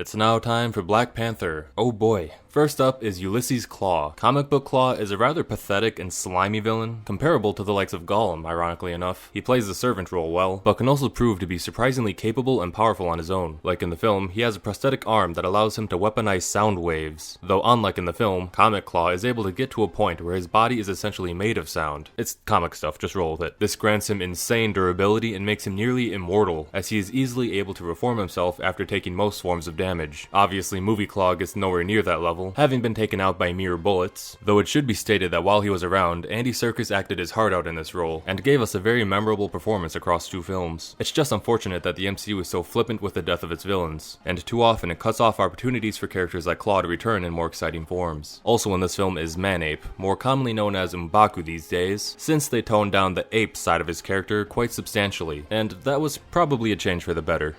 It's now time for Black Panther. Oh boy. First up is Ulysses Claw. Comic book Claw is a rather pathetic and slimy villain, comparable to the likes of Gollum, ironically enough. He plays the servant role well, but can also prove to be surprisingly capable and powerful on his own. Like in the film, he has a prosthetic arm that allows him to weaponize sound waves. Though unlike in the film, Comic Claw is able to get to a point where his body is essentially made of sound. It's comic stuff, just roll with it. This grants him insane durability and makes him nearly immortal, as he is easily able to reform himself after taking most forms of damage. Obviously, Movie Claw gets nowhere near that level, having been taken out by mere bullets, though it should be stated that while he was around, Andy Serkis acted his heart out in this role, and gave us a very memorable performance across 2 films. It's just unfortunate that the MCU is so flippant with the death of its villains, and too often it cuts off opportunities for characters like Claw to return in more exciting forms. Also in this film is Manape, more commonly known as M'Baku these days, since they toned down the ape side of his character quite substantially, and that was probably a change for the better.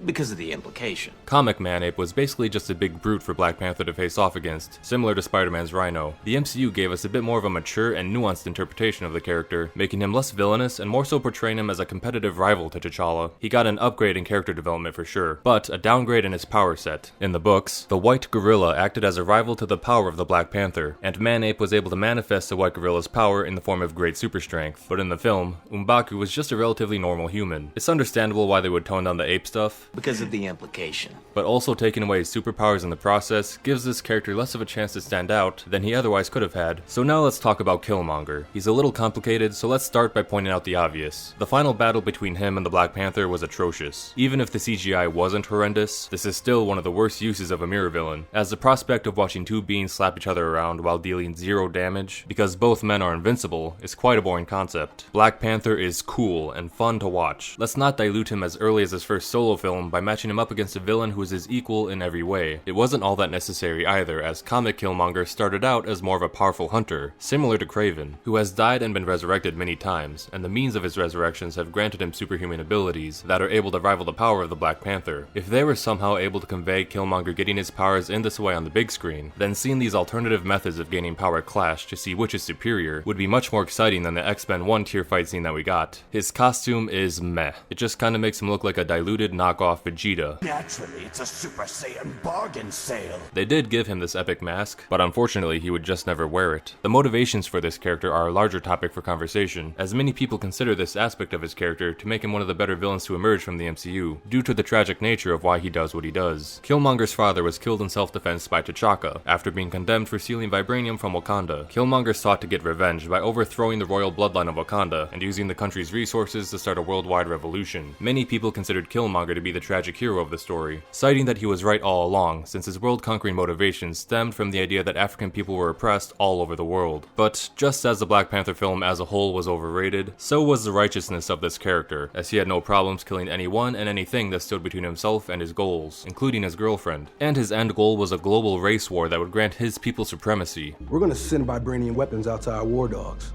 Because of the implication. Comic Manape was basically just a big brute for Black Panther to face off against, similar to Spider-Man's Rhino. The MCU gave us a bit more of a mature and nuanced interpretation of the character, making him less villainous and more so portraying him as a competitive rival to T'Challa. He got an upgrade in character development for sure, but a downgrade in his power set. In the books, the White Gorilla acted as a rival to the power of the Black Panther, and Manape was able to manifest the White Gorilla's power in the form of great super strength. But in the film, M'Baku was just a relatively normal human. It's understandable why they would tone down the ape stuff, because of the implication. But also taking away his superpowers in the process gives this character less of a chance to stand out than he otherwise could have had. So now let's talk about Killmonger. He's a little complicated, so let's start by pointing out the obvious. The final battle between him and the Black Panther was atrocious. Even if the CGI wasn't horrendous, this is still one of the worst uses of a mirror villain, as the prospect of watching 2 beings slap each other around while dealing 0 damage, because both men are invincible, is quite a boring concept. Black Panther is cool and fun to watch. Let's not dilute him as early as his first solo film by matching him up against a villain who is his equal in every way. It wasn't all that necessary either, as comic Killmonger started out as more of a powerful hunter, similar to Kraven, who has died and been resurrected many times, and the means of his resurrections have granted him superhuman abilities that are able to rival the power of the Black Panther. If they were somehow able to convey Killmonger getting his powers in this way on the big screen, then seeing these alternative methods of gaining power clash to see which is superior would be much more exciting than the X-Men 1 tier fight scene that we got. His costume is meh. It just kinda makes him look like a diluted knockoff Vegeta. Naturally, it's a Super Saiyan bargain sale. They did give him this epic mask, but unfortunately he would just never wear it. The motivations for this character are a larger topic for conversation, as many people consider this aspect of his character to make him one of the better villains to emerge from the MCU, due to the tragic nature of why he does what he does. Killmonger's father was killed in self-defense by T'Chaka, after being condemned for stealing vibranium from Wakanda. Killmonger sought to get revenge by overthrowing the royal bloodline of Wakanda, and using the country's resources to start a worldwide revolution. Many people considered Killmonger to be the tragic hero of the story, citing that he was right all along, since his world-conquering motivations stemmed from the idea that African people were oppressed all over the world. But just as the Black Panther film as a whole was overrated, so was the righteousness of this character, as he had no problems killing anyone and anything that stood between himself and his goals, including his girlfriend. And his end goal was a global race war that would grant his people supremacy. We're gonna send vibranium weapons out to our war dogs.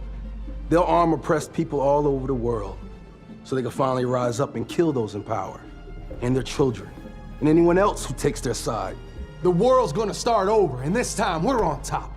They'll arm oppressed people all over the world, so they can finally rise up and kill those in power, and their children, and anyone else who takes their side. The world's gonna start over, and this time we're on top.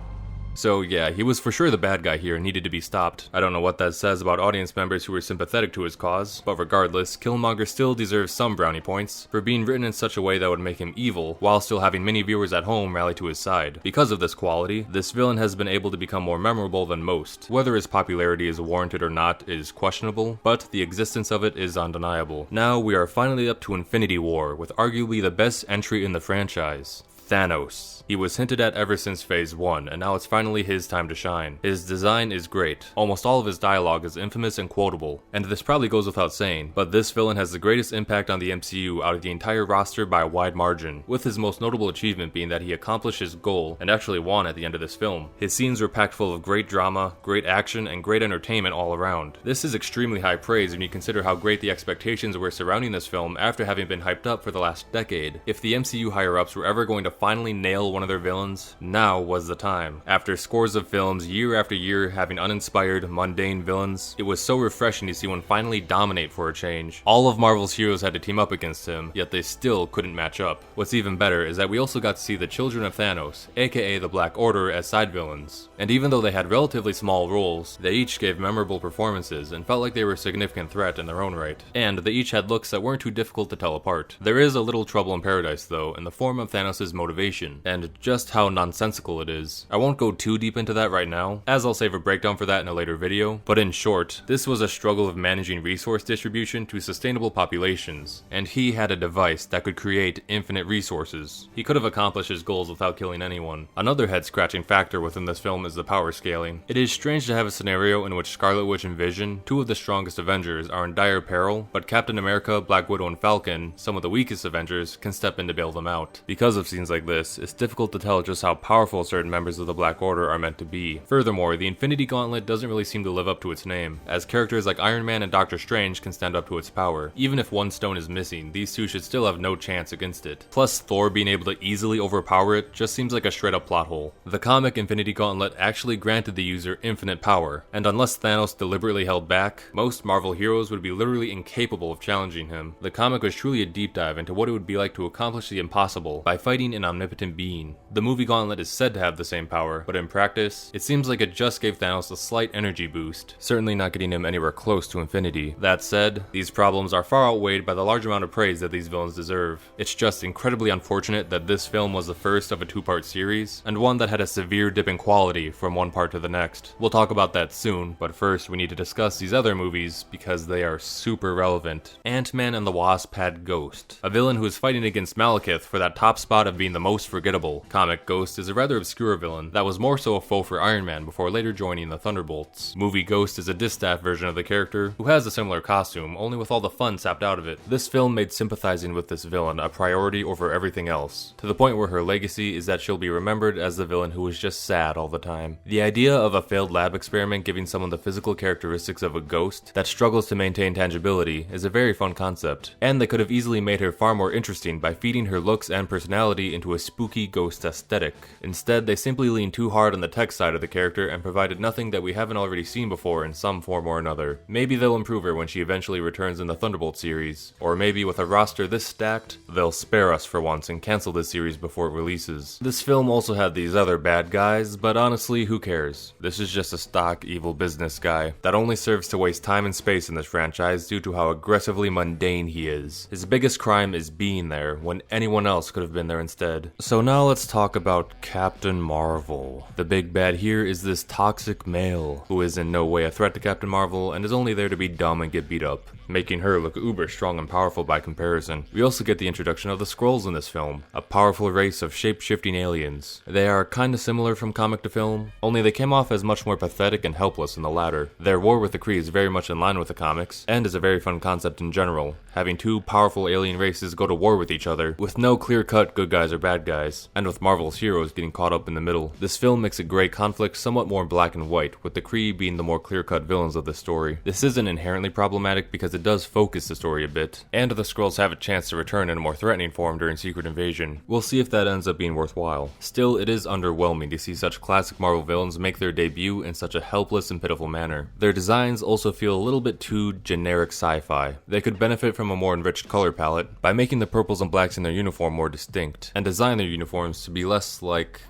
So yeah, he was for sure the bad guy here and needed to be stopped. I don't know what that says about audience members who were sympathetic to his cause, but regardless, Killmonger still deserves some brownie points for being written in such a way that would make him evil, while still having many viewers at home rally to his side. Because of this quality, this villain has been able to become more memorable than most. Whether his popularity is warranted or not is questionable, but the existence of it is undeniable. Now we are finally up to Infinity War, with arguably the best entry in the franchise. Thanos. He was hinted at ever since Phase 1, and now it's finally his time to shine. His design is great. Almost all of his dialogue is infamous and quotable, and this probably goes without saying, but this villain has the greatest impact on the MCU out of the entire roster by a wide margin, with his most notable achievement being that he accomplished his goal and actually won at the end of this film. His scenes were packed full of great drama, great action, and great entertainment all around. This is extremely high praise when you consider how great the expectations were surrounding this film after having been hyped up for the last decade. If the MCU higher-ups were ever going to finally nail one of their villains, now was the time. After scores of films, year after year, having uninspired, mundane villains, it was so refreshing to see one finally dominate for a change. All of Marvel's heroes had to team up against him, yet they still couldn't match up. What's even better is that we also got to see the children of Thanos, aka the Black Order, as side villains. And even though they had relatively small roles, they each gave memorable performances and felt like they were a significant threat in their own right. And they each had looks that weren't too difficult to tell apart. There is a little trouble in paradise though, in the form of Thanos' motivation, and just how nonsensical it is. I won't go too deep into that right now, as I'll save a breakdown for that in a later video, but in short, this was a struggle of managing resource distribution to sustainable populations, and he had a device that could create infinite resources. He could have accomplished his goals without killing anyone. Another head-scratching factor within this film is the power scaling. It is strange to have a scenario in which Scarlet Witch and Vision, two of the strongest Avengers, are in dire peril, but Captain America, Black Widow, and Falcon, some of the weakest Avengers, can step in to bail them out. Because of scenes like this, it's difficult to tell just how powerful certain members of the Black Order are meant to be. Furthermore, the Infinity Gauntlet doesn't really seem to live up to its name, as characters like Iron Man and Doctor Strange can stand up to its power. Even if one stone is missing, these two should still have no chance against it. Plus, Thor being able to easily overpower it just seems like a straight up plot hole. The comic Infinity Gauntlet actually granted the user infinite power, and unless Thanos deliberately held back, most Marvel heroes would be literally incapable of challenging him. The comic was truly a deep dive into what it would be like to accomplish the impossible by fighting an omnipotent being. The movie Gauntlet is said to have the same power, but in practice, it seems like it just gave Thanos a slight energy boost, certainly not getting him anywhere close to infinity. That said, these problems are far outweighed by the large amount of praise that these villains deserve. It's just incredibly unfortunate that this film was the first of a two-part series, and one that had a severe dip in quality from one part to the next. We'll talk about that soon, but first we need to discuss these other movies because they are super relevant. Ant-Man and the Wasp had Ghost, a villain who is fighting against Malekith for that top spot of being the most forgettable. Comic Ghost is a rather obscure villain that was more so a foe for Iron Man before later joining the Thunderbolts. Movie Ghost is a distaff version of the character who has a similar costume, only with all the fun sapped out of it. This film made sympathizing with this villain a priority over everything else, to the point where her legacy is that she'll be remembered as the villain who was just sad all the time. The idea of a failed lab experiment giving someone the physical characteristics of a ghost that struggles to maintain tangibility is a very fun concept, and they could have easily made her far more interesting by feeding her looks and personality into a spooky ghost aesthetic. Instead, they simply leaned too hard on the tech side of the character and provided nothing that we haven't already seen before in some form or another. Maybe they'll improve her when she eventually returns in the Thunderbolt series, or maybe with a roster this stacked, they'll spare us for once and cancel this series before it releases. This film also had these other bad guys, but honestly, who cares? This is just a stock evil business guy that only serves to waste time and space in this franchise due to how aggressively mundane he is. His biggest crime is being there when anyone else could have been there instead. So now let's talk about Captain Marvel. The big bad here is this toxic male who is in no way a threat to Captain Marvel and is only there to be dumb and get beat up, making her look uber strong and powerful by comparison. We also get the introduction of the Skrulls in this film, a powerful race of shape-shifting aliens. They are kinda similar from comic to film, only they came off as much more pathetic and helpless in the latter. Their war with the Kree is very much in line with the comics, and is a very fun concept in general, having two powerful alien races go to war with each other, with no clear-cut good guys or bad guys, and with Marvel's heroes getting caught up in the middle. This film makes a great conflict somewhat more black and white, with the Kree being the more clear-cut villains of the story. This isn't inherently problematic because it does focus the story a bit, and the Skrulls have a chance to return in a more threatening form during Secret Invasion. We'll see if that ends up being worthwhile. Still, it is underwhelming to see such classic Marvel villains make their debut in such a helpless and pitiful manner. Their designs also feel a little bit too generic sci-fi. They could benefit from a more enriched color palette by making the purples and blacks in their uniform more distinct, and design their uniforms to be less like,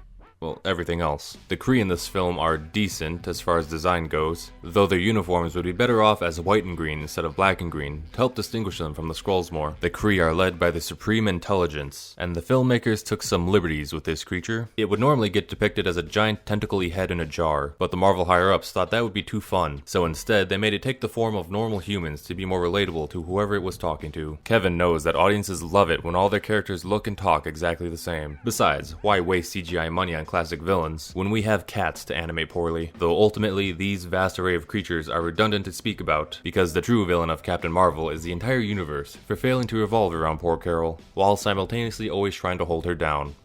well, everything else. The Kree in this film are decent as far as design goes, though their uniforms would be better off as white and green instead of black and green to help distinguish them from the Skrulls more. The Kree are led by the Supreme Intelligence, and the filmmakers took some liberties with this creature. It would normally get depicted as a giant tentacly head in a jar, but the Marvel higher-ups thought that would be too fun, so instead they made it take the form of normal humans to be more relatable to whoever it was talking to. Kevin knows that audiences love it when all their characters look and talk exactly the same. Besides, why waste CGI money on classic villains when we have cats to animate poorly? Though ultimately these vast array of creatures are redundant to speak about, because the true villain of Captain Marvel is the entire universe for failing to revolve around poor Carol, while simultaneously always trying to hold her down.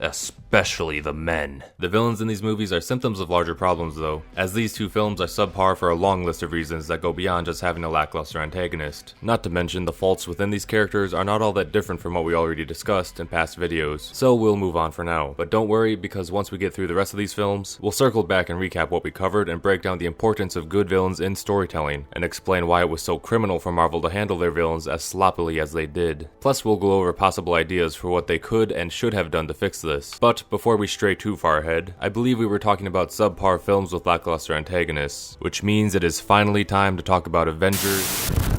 especially the men. The villains in these movies are symptoms of larger problems though, as these two films are subpar for a long list of reasons that go beyond just having a lackluster antagonist. Not to mention, the faults within these characters are not all that different from what we already discussed in past videos, so we'll move on for now. But don't worry, because once we get through the rest of these films, we'll circle back and recap what we covered and break down the importance of good villains in storytelling, and explain why it was so criminal for Marvel to handle their villains as sloppily as they did. Plus, we'll go over possible ideas for what they could and should have done to fix this. But before we stray too far ahead, I believe we were talking about subpar films with lackluster antagonists, which means it is finally time to talk about Avengers